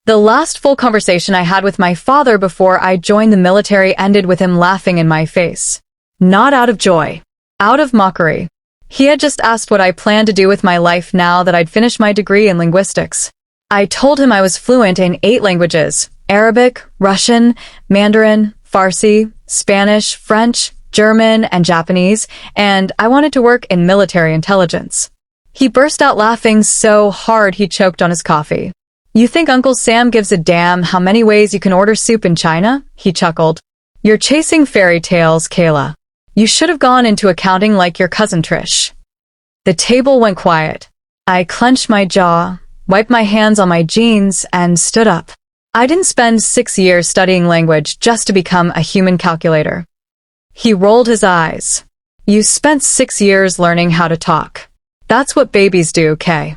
The last full conversation I had with my father before I joined the military ended with him laughing in my face. Not out of joy. Out of mockery. He had just asked what I planned to do with my life now that I'd finished my degree in linguistics. I told him I was fluent in 8 languages: Arabic, Russian, Mandarin, Farsi, Spanish, French, German, and Japanese, and I wanted to work in military intelligence. He burst out laughing so hard he choked on his coffee. "You think Uncle Sam gives a damn how many ways you can order soup in China?" He chuckled. "You're chasing fairy tales, Kayla. You should have gone into accounting like your cousin Trish." The table went quiet. I clenched my jaw, wiped my hands on my jeans, and stood up. I didn't spend 6 years studying language just to become a human calculator. He rolled his eyes. "You spent 6 years learning how to talk. That's what babies do, Kay."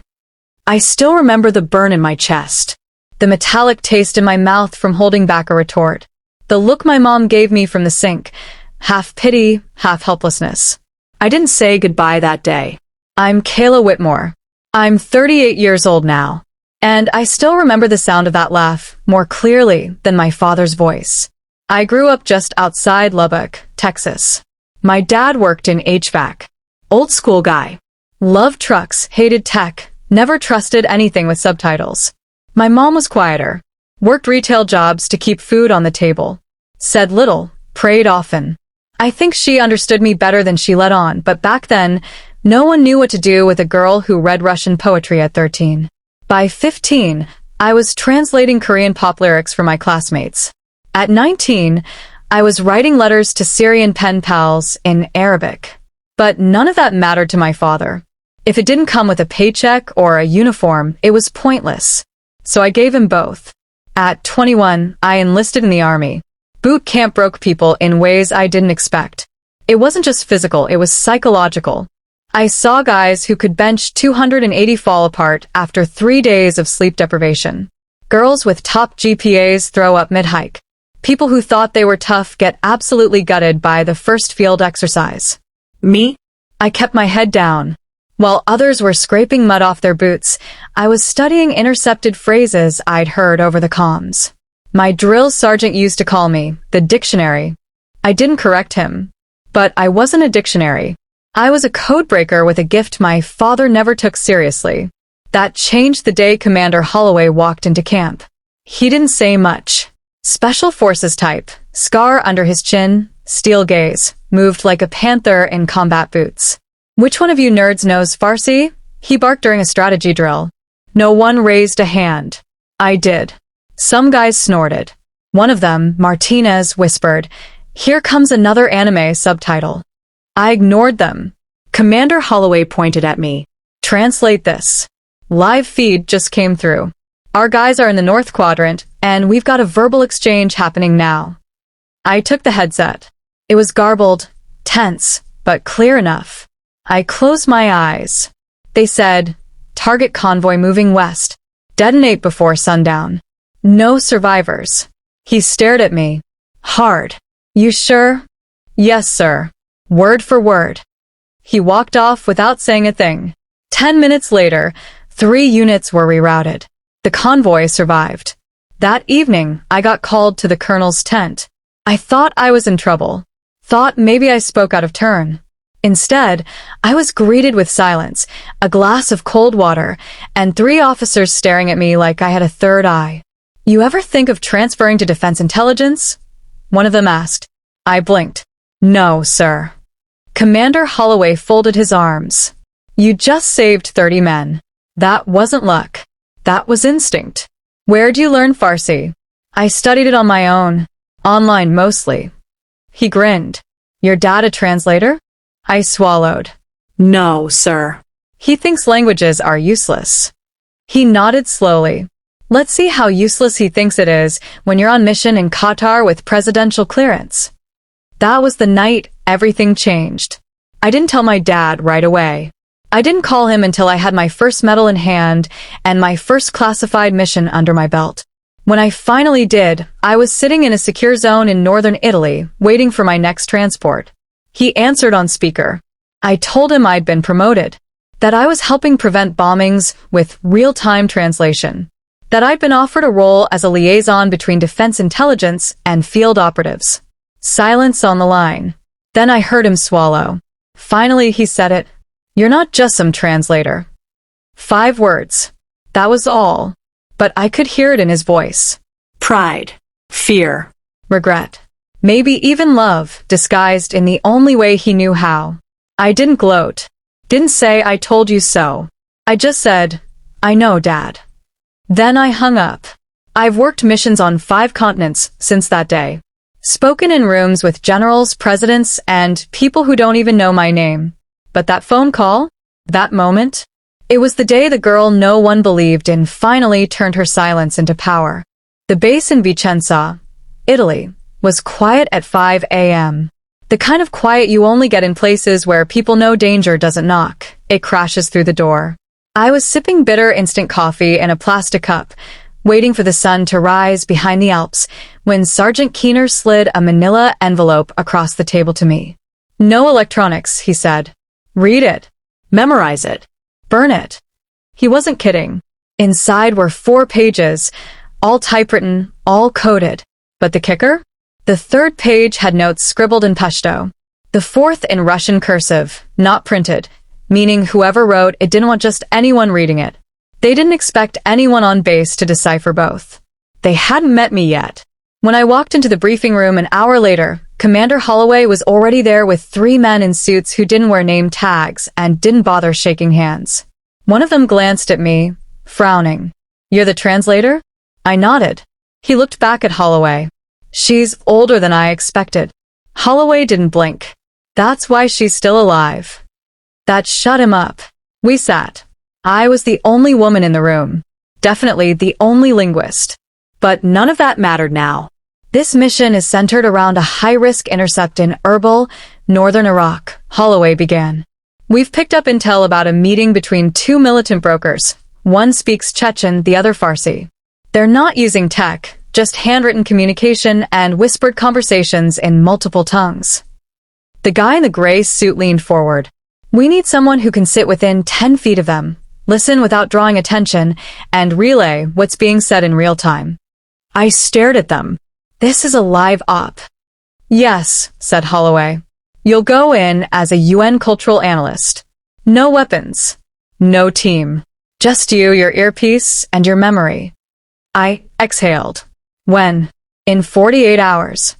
I still remember the burn in my chest, the metallic taste in my mouth from holding back a retort, the look my mom gave me from the sink, half pity, half helplessness. I didn't say goodbye that day. I'm Kayla Whitmore. I'm 38 years old now, and I still remember the sound of that laugh more clearly than my father's voice. I grew up just outside Lubbock, Texas. My dad worked in HVAC. Old school guy. Loved trucks, hated tech, never trusted anything with subtitles. My mom was quieter. Worked retail jobs to keep food on the table. Said little, prayed often. I think she understood me better than she let on, but back then, no one knew what to do with a girl who read Russian poetry at 13. By 15, I was translating Korean pop lyrics for my classmates. At 19, I was writing letters to Syrian pen pals in Arabic. But none of that mattered to my father. If it didn't come with a paycheck or a uniform, it was pointless. So I gave him both. At 21, I enlisted in the army. Boot camp broke people in ways I didn't expect. It wasn't just physical, it was psychological. I saw guys who could bench 280 fall apart after 3 days of sleep deprivation. Girls with top GPAs throw up mid-hike. People who thought they were tough get absolutely gutted by the first field exercise. Me? I kept my head down. While others were scraping mud off their boots, I was studying intercepted phrases I'd heard over the comms. My drill sergeant used to call me the dictionary. I didn't correct him. But I wasn't a dictionary. I was a codebreaker with a gift my father never took seriously. That changed the day Commander Holloway walked into camp. He didn't say much. Special forces type, scar under his chin, steel gaze, moved like a panther in combat boots. "Which one of you nerds knows Farsi?" he barked during a strategy drill. No one raised a hand. I did. Some guys snorted. One of them, Martinez, whispered, "Here comes another anime subtitle." I ignored them. Commander Holloway pointed at me. "Translate this." Live feed just came through. "Our guys are in the North Quadrant, and we've got a verbal exchange happening now." I took the headset. It was garbled, tense, but clear enough. I closed my eyes. They said, "Target convoy moving west. Detonate before sundown. No survivors." He stared at me. Hard. "You sure?" "Yes, sir." Word for word. He walked off without saying a thing. 10 minutes later, 3 units were rerouted. The convoy survived. That evening, I got called to the colonel's tent. I thought I was in trouble. Thought maybe I spoke out of turn. Instead, I was greeted with silence, a glass of cold water, and 3 officers staring at me like I had a third eye. "You ever think of transferring to Defense Intelligence?" one of them asked. I blinked. "No, sir." Commander Holloway folded his arms. "You just saved 30 men. That wasn't luck. That was instinct." "Where'd you learn Farsi?" "I studied it on my own. Online mostly." He grinned. "Your dad a translator?" I swallowed. "No, sir." "He thinks languages are useless." He nodded slowly. "Let's see how useless he thinks it is when you're on mission in Qatar with presidential clearance." That was the night everything changed. I didn't tell my dad right away. I didn't call him until I had my first medal in hand and my first classified mission under my belt. When I finally did, I was sitting in a secure zone in northern Italy, waiting for my next transport. He answered on speaker. I told him I'd been promoted, that I was helping prevent bombings with real-time translation. that I'd been offered a role as a liaison between defense intelligence and field operatives. Silence on the line. Then I heard him swallow. Finally, he said it. "You're not just some translator." 5 words. That was all. But I could hear it in his voice. Pride. Fear. Regret. Maybe even love, disguised in the only way he knew how. I didn't gloat. Didn't say "I told you so." I just said, "I know, Dad." Then I hung up. I've worked missions on 5 continents since that day. Spoken in rooms with generals, presidents, and people who don't even know my name. But that phone call, that moment, it was the day the girl no one believed in finally turned her silence into power. The base in Vicenza, Italy, was quiet at 5 a.m. The kind of quiet you only get in places where people know danger doesn't knock. It crashes through the door. I was sipping bitter instant coffee in a plastic cup, waiting for the sun to rise behind the Alps, when Sergeant Keener slid a manila envelope across the table to me. "No electronics," he said. "Read it. Memorize it. Burn it." He wasn't kidding. Inside were 4 pages, all typewritten, all coded. But the kicker? The 3rd page had notes scribbled in Pashto. The 4th in Russian cursive, not printed, meaning whoever wrote it didn't want just anyone reading it. They didn't expect anyone on base to decipher both. They hadn't met me yet. When I walked into the briefing room an hour later, Commander Holloway was already there with 3 men in suits who didn't wear name tags and didn't bother shaking hands. One of them glanced at me, frowning. "You're the translator?" I nodded. He looked back at Holloway. "She's older than I expected." Holloway didn't blink. "That's why she's still alive." That shut him up. We sat. I was the only woman in the room. Definitely the only linguist. But none of that mattered now. This mission is centered around a high-risk intercept in Erbil, northern Iraq, Holloway began. "We've picked up intel about a meeting between 2 militant brokers. One speaks Chechen, the other Farsi. They're not using tech, just handwritten communication and whispered conversations in multiple tongues." The guy in the gray suit leaned forward. "We need someone who can sit within 10 feet of them, listen without drawing attention, and relay what's being said in real time." I stared at them. "This is a live op." "Yes," said Holloway. "You'll go in as a UN cultural analyst. No weapons. No team. Just you, your earpiece, and your memory." I exhaled. "When?" "In 48 hours.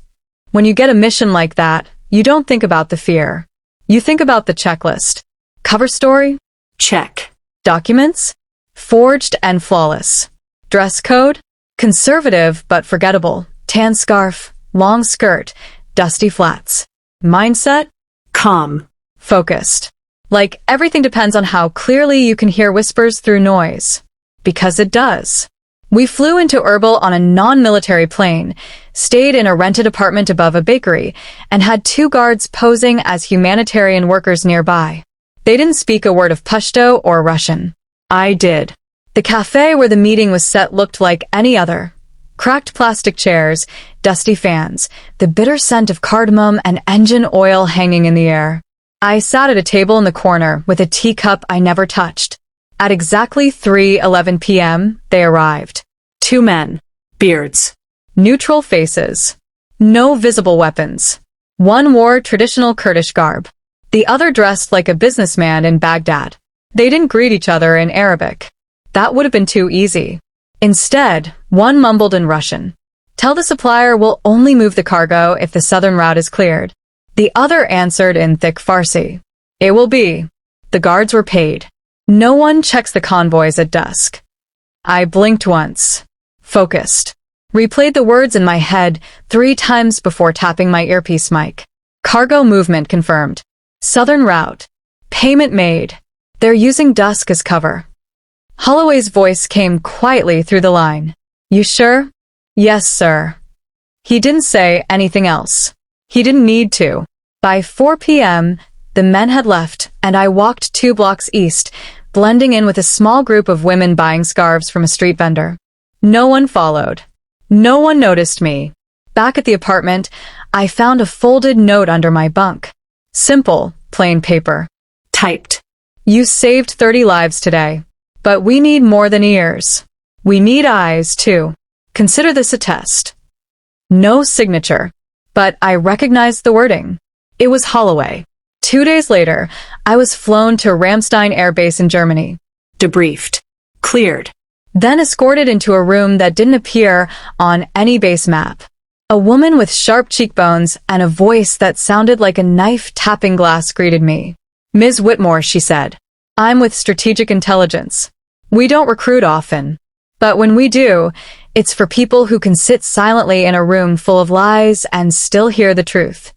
When you get a mission like that, you don't think about the fear. You think about the checklist. Cover story? Check. Documents? Forged and flawless. Dress code? Conservative but forgettable. Tan scarf, long skirt, dusty flats. Mindset? Calm. Focused. Like everything depends on how clearly you can hear whispers through noise. Because it does. We flew into Erbil on a non-military plane, stayed in a rented apartment above a bakery, and had 2 guards posing as humanitarian workers nearby. They didn't speak a word of Pashto or Russian. I did. The cafe where the meeting was set looked like any other. Cracked plastic chairs, dusty fans, the bitter scent of cardamom and engine oil hanging in the air. I sat at a table in the corner with a teacup I never touched. At exactly 3:11 p.m., they arrived. 2 men. Beards. Neutral faces. No visible weapons. One wore traditional Kurdish garb. The other dressed like a businessman in Baghdad. They didn't greet each other in Arabic. That would have been too easy. Instead, one mumbled in Russian. "Tell the supplier we'll only move the cargo if the southern route is cleared." The other answered in thick Farsi. "It will be." The guards were paid. No one checks the convoys at dusk. I blinked once. Focused. Replayed the words in my head 3 times before tapping my earpiece mic. Cargo movement confirmed. Southern route. Payment made. They're using dusk as cover. Holloway's voice came quietly through the line. "You sure?" "Yes, sir." He didn't say anything else. He didn't need to. By 4 p.m., the men had left, and I walked 2 blocks east, blending in with a small group of women buying scarves from a street vendor. No one followed. No one noticed me. Back at the apartment, I found a folded note under my bunk. Simple, plain paper. Typed. "You saved 30 lives today. But we need more than ears." We need eyes, too. Consider this a test. No signature. But I recognized the wording. It was Holloway. 2 days later, I was flown to Ramstein Air Base in Germany. Debriefed. Cleared. Then escorted into a room that didn't appear on any base map. A woman with sharp cheekbones and a voice that sounded like a knife tapping glass greeted me. Ms. Whitmore, she said. I'm with Strategic Intelligence. We don't recruit often. But when we do, it's for people who can sit silently in a room full of lies and still hear the truth.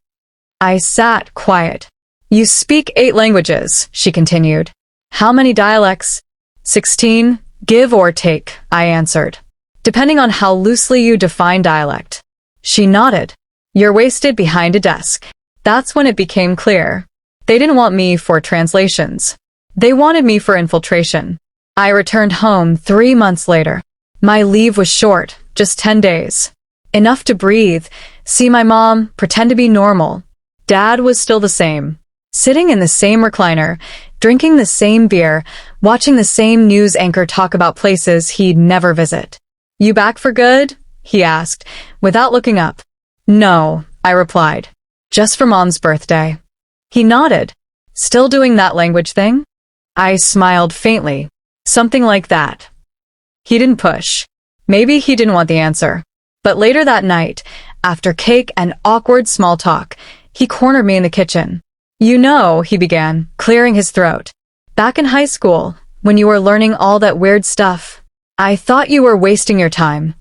I sat quiet. You speak 8 languages, she continued. How many dialects? 16, give or take, I answered. Depending on how loosely you define dialect. She nodded. You're wasted behind a desk. That's when it became clear. They didn't want me for translations. They wanted me for infiltration. I returned home 3 months later. My leave was short, just 10 days. Enough to breathe, see my mom, pretend to be normal. Dad was still the same. Sitting in the same recliner, drinking the same beer, watching the same news anchor talk about places he'd never visit. You back for good? He asked, without looking up. No, I replied. Just for Mom's birthday. He nodded. Still doing that language thing? I smiled faintly. Something like that. He didn't push. Maybe he didn't want the answer. But later that night, after cake and awkward small talk, he cornered me in the kitchen. You know, he began, clearing his throat. Back in high school, when you were learning all that weird stuff, I thought you were wasting your time.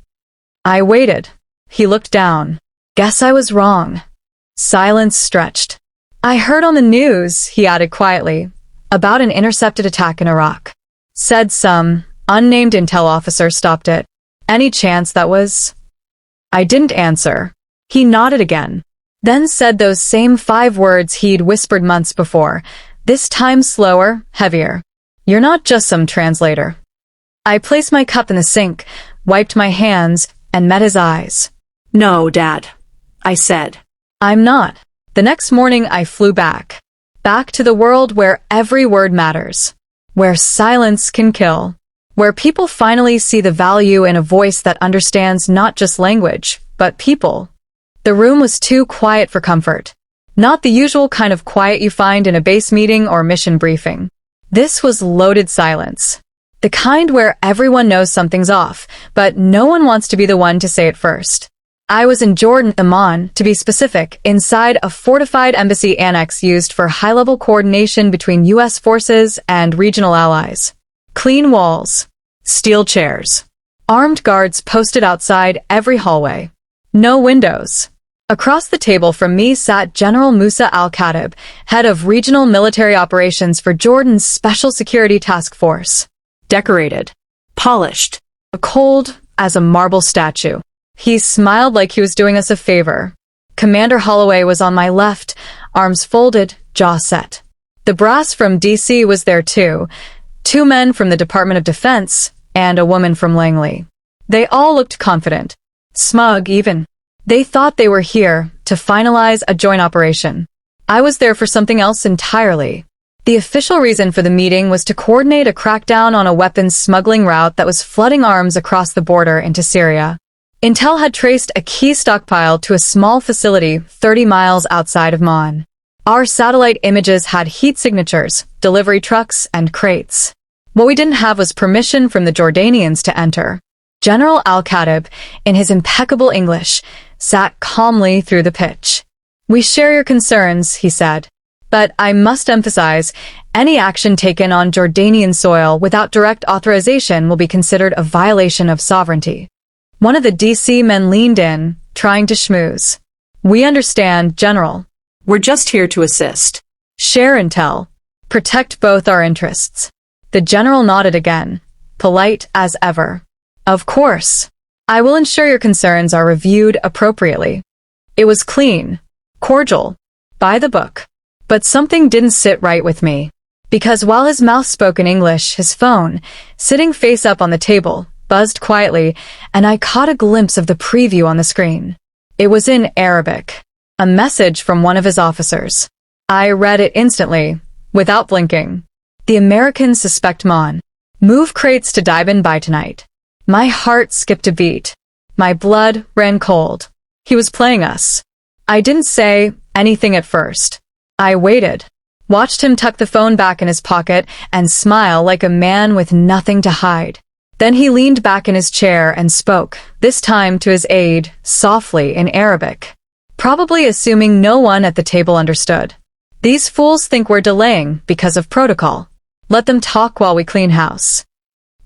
I waited. He looked down. Guess I was wrong. Silence stretched. I heard on the news, he added quietly, about an intercepted attack in Iraq. Said some unnamed intel officer stopped it. Any chance that was? I didn't answer. He nodded again. Then said those same 5 words he'd whispered months before, this time slower, heavier. You're not just some translator. I placed my cup in the sink, wiped my hands, and met his eyes. No, Dad, I said. I'm not. The next morning I flew back. Back to the world where every word matters. Where silence can kill. Where people finally see the value in a voice that understands not just language, but people. The room was too quiet for comfort. Not the usual kind of quiet you find in a base meeting or mission briefing. This was loaded silence. The kind where everyone knows something's off, but no one wants to be the one to say it first. I was in Jordan, Amman, to be specific, inside a fortified embassy annex used for high-level coordination between U.S. forces and regional allies. Clean walls. Steel chairs. Armed guards posted outside every hallway. No windows. Across the table from me sat General Musa al-Khatib, head of regional military operations for Jordan's Special Security Task Force. Decorated. Polished. Cold as a marble statue. He smiled like he was doing us a favor. Commander Holloway was on my left, arms folded, jaw set. The brass from D.C. was there too, 2 men from the Department of Defense, and a woman from Langley. They all looked confident. Smug, even. They thought they were here to finalize a joint operation. I was there for something else entirely. The official reason for the meeting was to coordinate a crackdown on a weapons smuggling route that was flooding arms across the border into Syria. Intel had traced a key stockpile to a small facility 30 miles outside of Amman. Our satellite images had heat signatures, delivery trucks, and crates. What we didn't have was permission from the Jordanians to enter. General al-Khatib, in his impeccable English, sat calmly through the pitch. We share your concerns, he said. But I must emphasize, any action taken on Jordanian soil without direct authorization will be considered a violation of sovereignty. One of the D.C. men leaned in, trying to schmooze. We understand, General. We're just here to assist. Share intel. Protect both our interests. The General nodded again, polite as ever. Of course. I will ensure your concerns are reviewed appropriately. It was clean, cordial, by the book. But something didn't sit right with me. Because while his mouth spoke in English, his phone, sitting face up on the table, buzzed quietly, and I caught a glimpse of the preview on the screen. It was in Arabic. A message from one of his officers. I read it instantly, without blinking. The Americans suspect Mon. Move crates to Dibon by tonight. My heart skipped a beat. My blood ran cold. He was playing us. I didn't say anything at first. I waited, watched him tuck the phone back in his pocket and smile like a man with nothing to hide. Then he leaned back in his chair and spoke, this time to his aide, softly in Arabic, probably assuming no one at the table understood. These fools think we're delaying because of protocol. Let them talk while we clean house.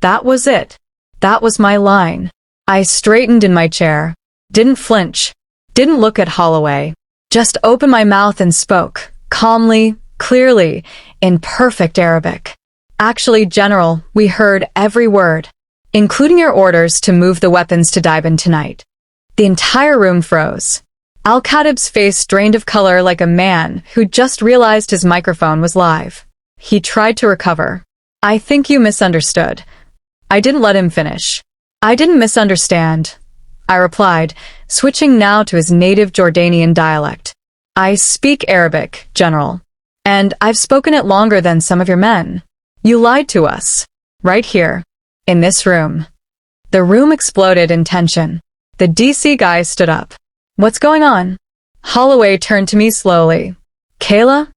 That was it. That was my line. I straightened in my chair, didn't flinch, didn't look at Holloway, just opened my mouth and spoke, calmly, clearly, in perfect Arabic. Actually, General, we heard every word, including your orders to move the weapons to Dibin tonight. The entire room froze. Al-Khatib's face drained of color like a man who just realized his microphone was live. He tried to recover. I think you misunderstood. I didn't let him finish. I didn't misunderstand, I replied, switching now to his native Jordanian dialect. I speak Arabic, General, and I've spoken it longer than some of your men. You lied to us. Right here. In this room. The room exploded in tension. The DC guy stood up. What's going on? Holloway turned to me slowly. Kayla?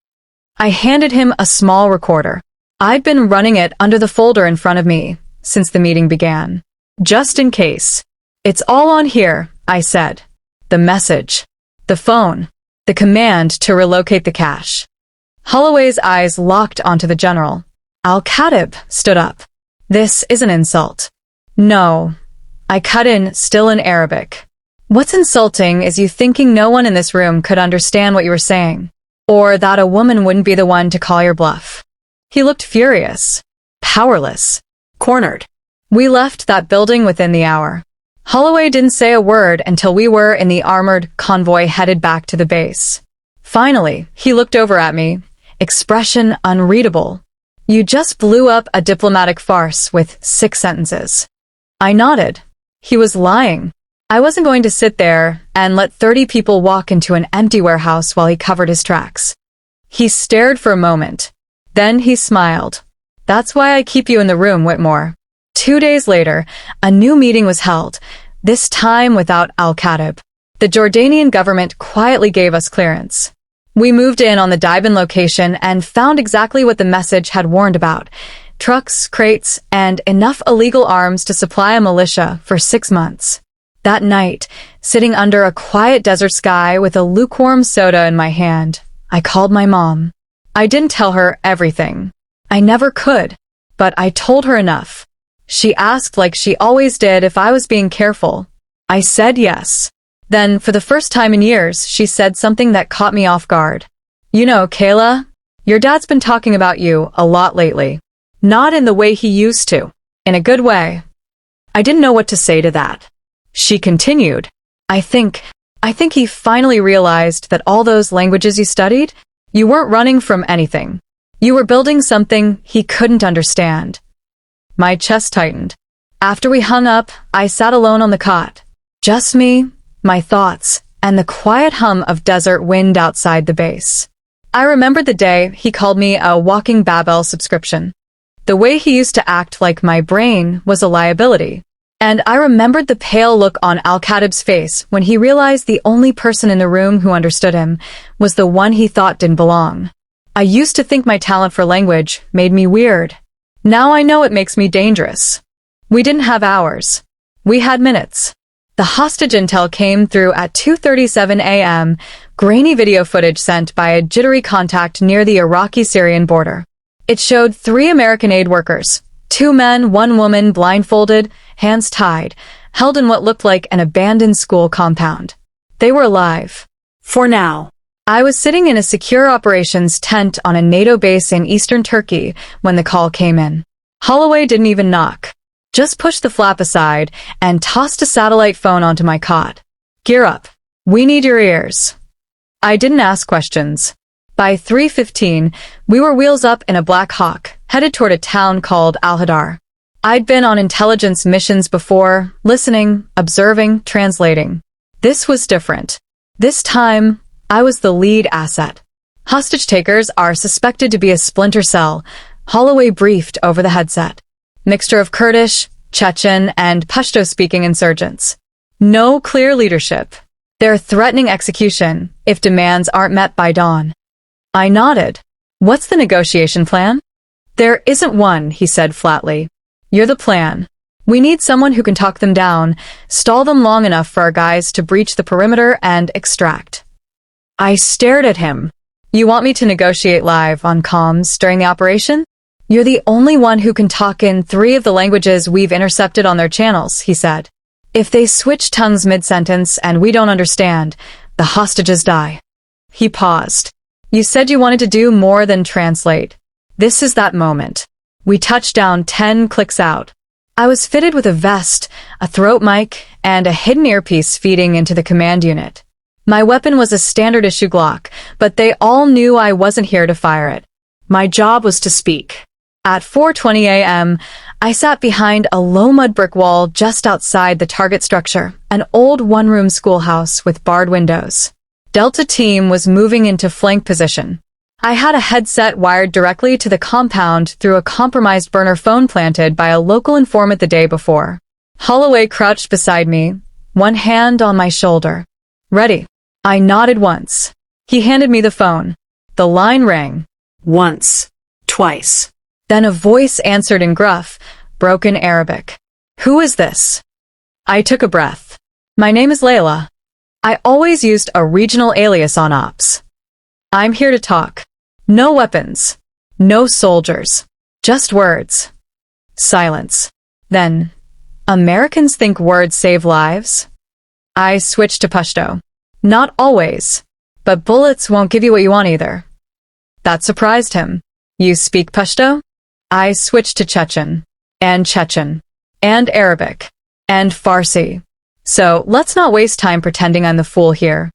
I handed him a small recorder. I'd been running it under the folder in front of me since the meeting began. Just in case. It's all on here, I said. The message. The phone. The command to relocate the cache. Holloway's eyes locked onto the general. Al-Khatib stood up. This is an insult. No. I cut in, still in Arabic. What's insulting is you thinking no one in this room could understand what you were saying, or that a woman wouldn't be the one to call your bluff. He looked furious, powerless, cornered. We left that building within the hour. Holloway didn't say a word until we were in the armored convoy headed back to the base. Finally, he looked over at me, expression unreadable. You just blew up a diplomatic farce with 6 sentences. I nodded. He was lying. I wasn't going to sit there and let 30 people walk into an empty warehouse while he covered his tracks. He stared for a moment. Then he smiled. That's why I keep you in the room, Whitmore. 2 days later, a new meeting was held, this time without Al-Khatib. The Jordanian government quietly gave us clearance. We moved in on the Dibin location and found exactly what the message had warned about. Trucks, crates, and enough illegal arms to supply a militia for 6 months. That night, sitting under a quiet desert sky with a lukewarm soda in my hand, I called my mom. I didn't tell her everything. I never could, but I told her enough. She asked like she always did if I was being careful. I said yes. Then, for the first time in years, she said something that caught me off guard. You know, Kayla, your dad's been talking about you a lot lately. Not in the way he used to. In a good way. I didn't know what to say to that. She continued. I think he finally realized that all those languages you studied, you weren't running from anything. You were building something he couldn't understand. My chest tightened. After we hung up, I sat alone on the cot. Just me, my thoughts, and the quiet hum of desert wind outside the base. I remembered the day he called me a walking Babel subscription. The way he used to act like my brain was a liability. And I remembered the pale look on Al-Khatib's face when he realized the only person in the room who understood him was the one he thought didn't belong. I used to think my talent for language made me weird. Now I know it makes me dangerous. We didn't have hours. We had minutes. The hostage intel came through at 2:37 a.m., grainy video footage sent by a jittery contact near the Iraqi-Syrian border. It showed 3 American aid workers, 2 men, 1 woman, blindfolded, hands tied, held in what looked like an abandoned school compound. They were alive. For now. I was sitting in a secure operations tent on a NATO base in eastern Turkey when the call came in. Holloway didn't even knock. Just pushed the flap aside and tossed a satellite phone onto my cot. Gear up. We need your ears. I didn't ask questions. By 3:15, we were wheels up in a Black Hawk, headed toward a town called Al-Hadar. I'd been on intelligence missions before, listening, observing, translating. This was different. This time, I was the lead asset. Hostage takers are suspected to be a splinter cell, Holloway briefed over the headset. Mixture of Kurdish, Chechen, and Pashto-speaking insurgents. No clear leadership. They're threatening execution if demands aren't met by dawn. I nodded. What's the negotiation plan? There isn't one, he said flatly. You're the plan. We need someone who can talk them down, stall them long enough for our guys to breach the perimeter and extract. I stared at him. You want me to negotiate live on comms during the operation? You're the only one who can talk in 3 of the languages we've intercepted on their channels, he said. If they switch tongues mid-sentence and we don't understand, the hostages die. He paused. You said you wanted to do more than translate. This is that moment. We touched down 10 clicks out. I was fitted with a vest, a throat mic, and a hidden earpiece feeding into the command unit. My weapon was a standard-issue Glock, but they all knew I wasn't here to fire it. My job was to speak. At 4:20 a.m., I sat behind a low mud brick wall just outside the target structure, an old one-room schoolhouse with barred windows. Delta Team was moving into flank position. I had a headset wired directly to the compound through a compromised burner phone planted by a local informant the day before. Holloway crouched beside me, one hand on my shoulder. Ready. I nodded once. He handed me the phone. The line rang. Once. Twice. Then a voice answered in gruff, broken Arabic. Who is this? I took a breath. My name is Layla. I always used a regional alias on ops. I'm here to talk. No weapons. No soldiers. Just words. Silence. Then, Americans think words save lives? I switched to Pashto. Not always. But bullets won't give you what you want either. That surprised him. You speak Pashto? I switched to Chechen. And Arabic. And Farsi. So, let's not waste time pretending I'm the fool here.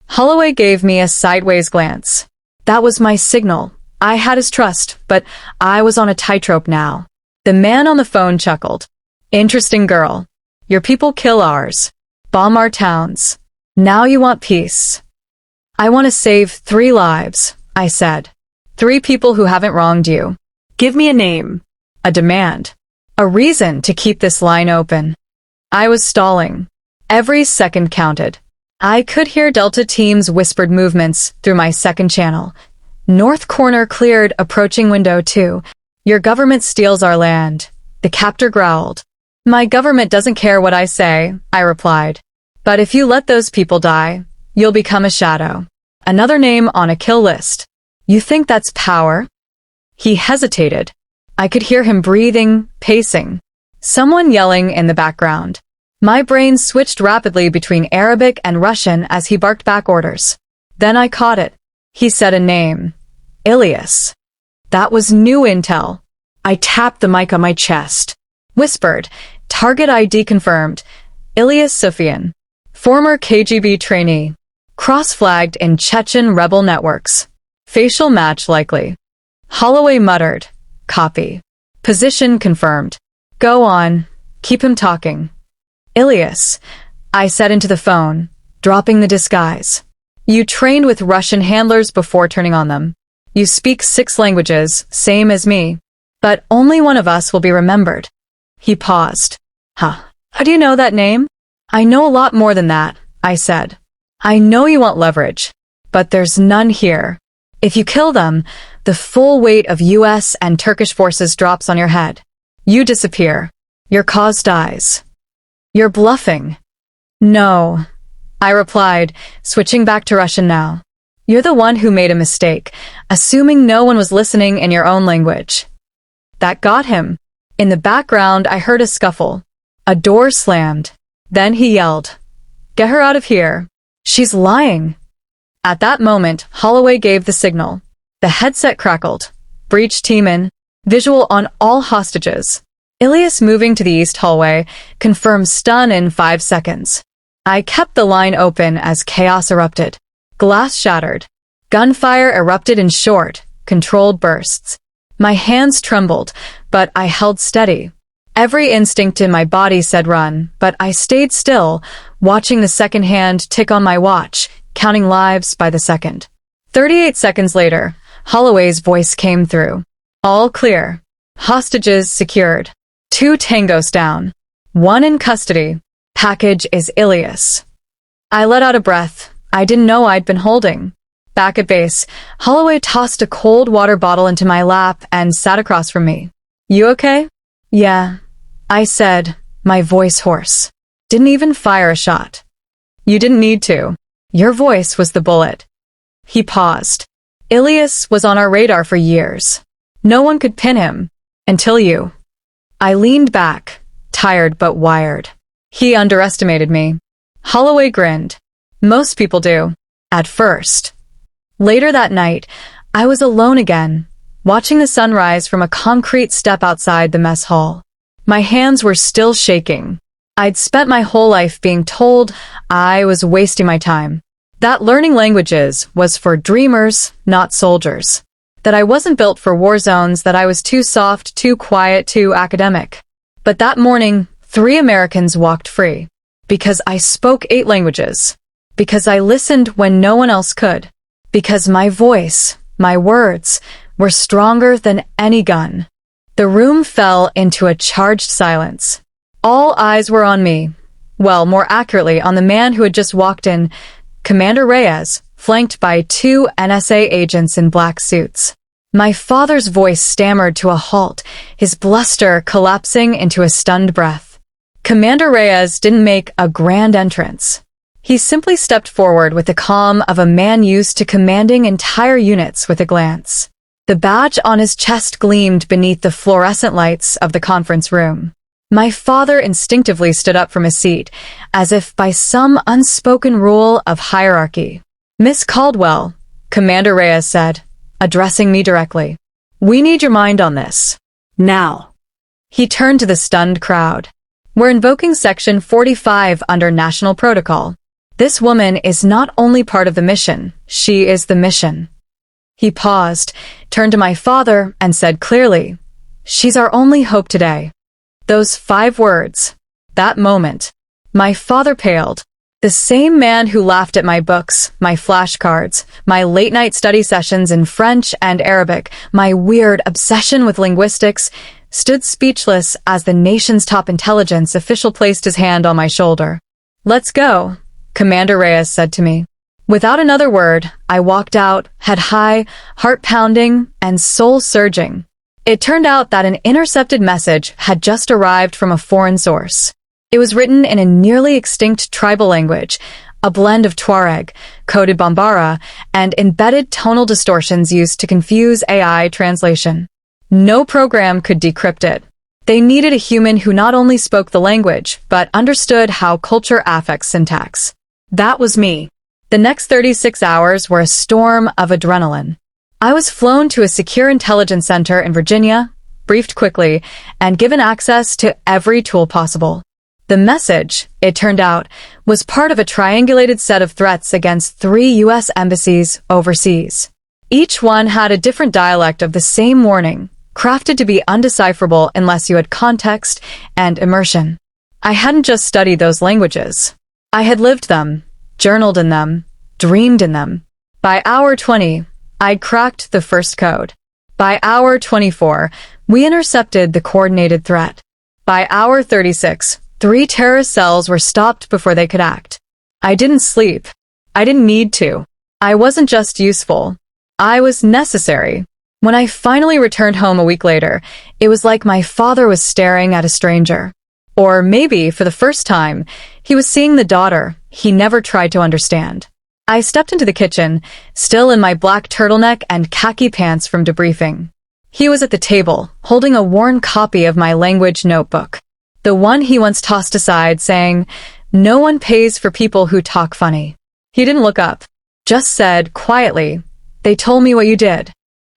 Holloway gave me a sideways glance. That was my signal. I had his trust, but I was on a tightrope now. The man on the phone chuckled. Interesting girl. Your people kill ours. Bomb our towns. Now you want peace. I want to save 3 lives, I said. 3 people who haven't wronged you. Give me a name. A demand. A reason to keep this line open. I was stalling. Every second counted. I could hear Delta Team's whispered movements through my second channel. North corner cleared, approaching window 2. Your government steals our land. The captor growled. My government doesn't care what I say, I replied. But if you let those people die, you'll become a shadow. Another name on a kill list. You think that's power? He hesitated. I could hear him breathing, pacing. Someone yelling in the background. My brain switched rapidly between Arabic and Russian as he barked back orders. Then I caught it. He said a name. Ilias. That was new intel. I tapped the mic on my chest. Whispered. Target ID confirmed. Ilias Sufyan. Former KGB trainee. Cross-flagged in Chechen rebel networks. Facial match likely. Holloway muttered. Copy. Position confirmed. Go on. Keep him talking. Ilias, I said into the phone, dropping the disguise. You trained with Russian handlers before turning on them. You speak 6 languages, same as me. But only one of us will be remembered. He paused. Huh. How do you know that name? I know a lot more than that, I said. I know you want leverage, but there's none here. If you kill them, the full weight of US and Turkish forces drops on your head. You disappear. Your cause dies. You're bluffing. No, I replied, switching back to Russian now. You're the one who made a mistake, assuming no one was listening in your own language. That got him. In the background, I heard a scuffle. A door slammed. Then he yelled, Get her out of here. She's lying. At that moment, Holloway gave the signal. The headset crackled. Breach team in. Visual on all hostages. Ilias moving to the east hallway, confirmed stun in 5 seconds. I kept the line open as chaos erupted. Glass shattered. Gunfire erupted in short, controlled bursts. My hands trembled, but I held steady. Every instinct in my body said run, but I stayed still, watching the second hand tick on my watch, counting lives by the second. 38 seconds later, Holloway's voice came through. All clear. Hostages secured. 2 tangos down. 1 in custody. Package is Ilias. I let out a breath I didn't know I'd been holding. Back at base, Holloway tossed a cold water bottle into my lap and sat across from me. You okay? Yeah, I said, my voice hoarse. Didn't even fire a shot. You didn't need to. Your voice was the bullet. He paused. Ilias was on our radar for years. No one could pin him. Until you. I leaned back, tired but wired. He underestimated me. Holloway grinned. Most people do. At first. Later that night, I was alone again, watching the sunrise from a concrete step outside the mess hall. My hands were still shaking. I'd spent my whole life being told I was wasting my time. That learning languages was for dreamers, not soldiers. That I wasn't built for war zones, that I was too soft, too quiet, too academic. But that morning, 3 Americans walked free. Because I spoke 8 languages. Because I listened when no one else could. Because my voice, my words, were stronger than any gun. The room fell into a charged silence. All eyes were on me. Well, more accurately, on the man who had just walked in, Commander Reyes, flanked by 2 NSA agents in black suits. My father's voice stammered to a halt, his bluster collapsing into a stunned breath. Commander Reyes didn't make a grand entrance. He simply stepped forward with the calm of a man used to commanding entire units with a glance. The badge on his chest gleamed beneath the fluorescent lights of the conference room. My father instinctively stood up from his seat, as if by some unspoken rule of hierarchy. Miss Caldwell, Commander Reyes said, addressing me directly. We need your mind on this. Now. He turned to the stunned crowd. We're invoking Section 45 under National Protocol. This woman is not only part of the mission, she is the mission. He paused, turned to my father, and said clearly, she's our only hope today. Those 5 words. That moment. My father paled. The same man who laughed at my books, my flashcards, my late-night study sessions in French and Arabic, my weird obsession with linguistics, stood speechless as the nation's top intelligence official placed his hand on my shoulder. Let's go, Commander Reyes said to me. Without another word, I walked out, head high, heart pounding, and soul surging. It turned out that an intercepted message had just arrived from a foreign source. It was written in a nearly extinct tribal language, a blend of Tuareg, coded Bambara, and embedded tonal distortions used to confuse AI translation. No program could decrypt it. They needed a human who not only spoke the language, but understood how culture affects syntax. That was me. The next 36 hours were a storm of adrenaline. I was flown to a secure intelligence center in Virginia, briefed quickly, and given access to every tool possible. The message, it turned out, was part of a triangulated set of threats against 3 U.S. embassies overseas. Each one had a different dialect of the same warning, crafted to be undecipherable unless you had context and immersion. I hadn't just studied those languages. I had lived them, journaled in them, dreamed in them. By hour 20, I'd cracked the first code. By hour 24, we intercepted the coordinated threat. By hour 36, 3 terrorist cells were stopped before they could act. I didn't sleep. I didn't need to. I wasn't just useful. I was necessary. When I finally returned home a week later, it was like my father was staring at a stranger. Or maybe, for the first time, he was seeing the daughter he never tried to understand. I stepped into the kitchen, still in my black turtleneck and khaki pants from debriefing. He was at the table, holding a worn copy of my language notebook. The one he once tossed aside, saying, "No one pays for people who talk funny." He didn't look up, just said, quietly, "They told me what you did."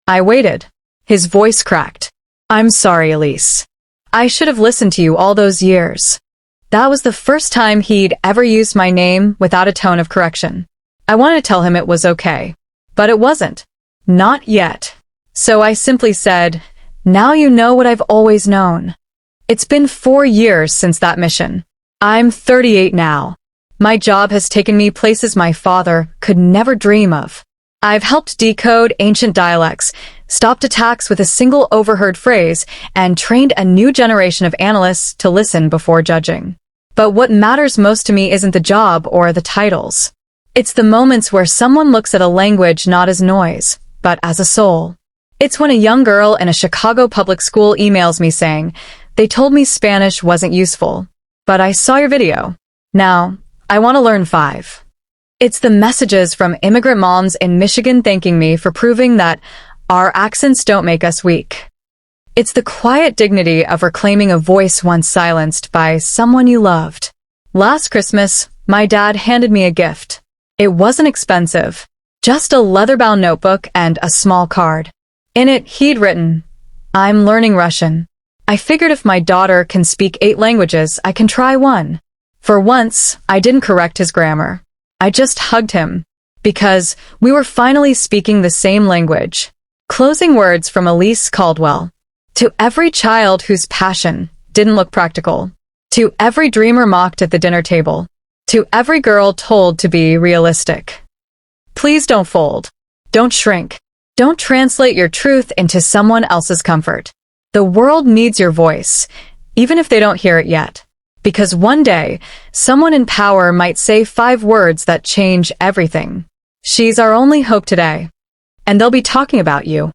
I waited. His voice cracked. "I'm sorry, Elise. I should have listened to you all those years." That was the first time he'd ever used my name without a tone of correction. I wanted to tell him it was okay. But it wasn't. Not yet. So I simply said, "Now you know what I've always known." It's been 4 years since that mission. I'm 38 now. My job has taken me places my father could never dream of. I've helped decode ancient dialects, stopped attacks with a single overheard phrase, and trained a new generation of analysts to listen before judging. But what matters most to me isn't the job or the titles. It's the moments where someone looks at a language not as noise, but as a soul. It's when a young girl in a Chicago public school emails me saying, "They told me Spanish wasn't useful, but I saw your video. Now, I want to learn 5." It's the messages from immigrant moms in Michigan thanking me for proving that our accents don't make us weak. It's the quiet dignity of reclaiming a voice once silenced by someone you loved. Last Christmas, my dad handed me a gift. It wasn't expensive, just a leather-bound notebook and a small card. In it, he'd written, "I'm learning Russian. I figured if my daughter can speak 8 languages, I can try 1. For once, I didn't correct his grammar. I just hugged him, because we were finally speaking the same language. Closing words from Elise Caldwell. To every child whose passion didn't look practical. To every dreamer mocked at the dinner table. To every girl told to be realistic. Please don't fold. Don't shrink. Don't translate your truth into someone else's comfort. The world needs your voice, even if they don't hear it yet. Because one day, someone in power might say 5 words that change everything. She's our only hope today. And they'll be talking about you.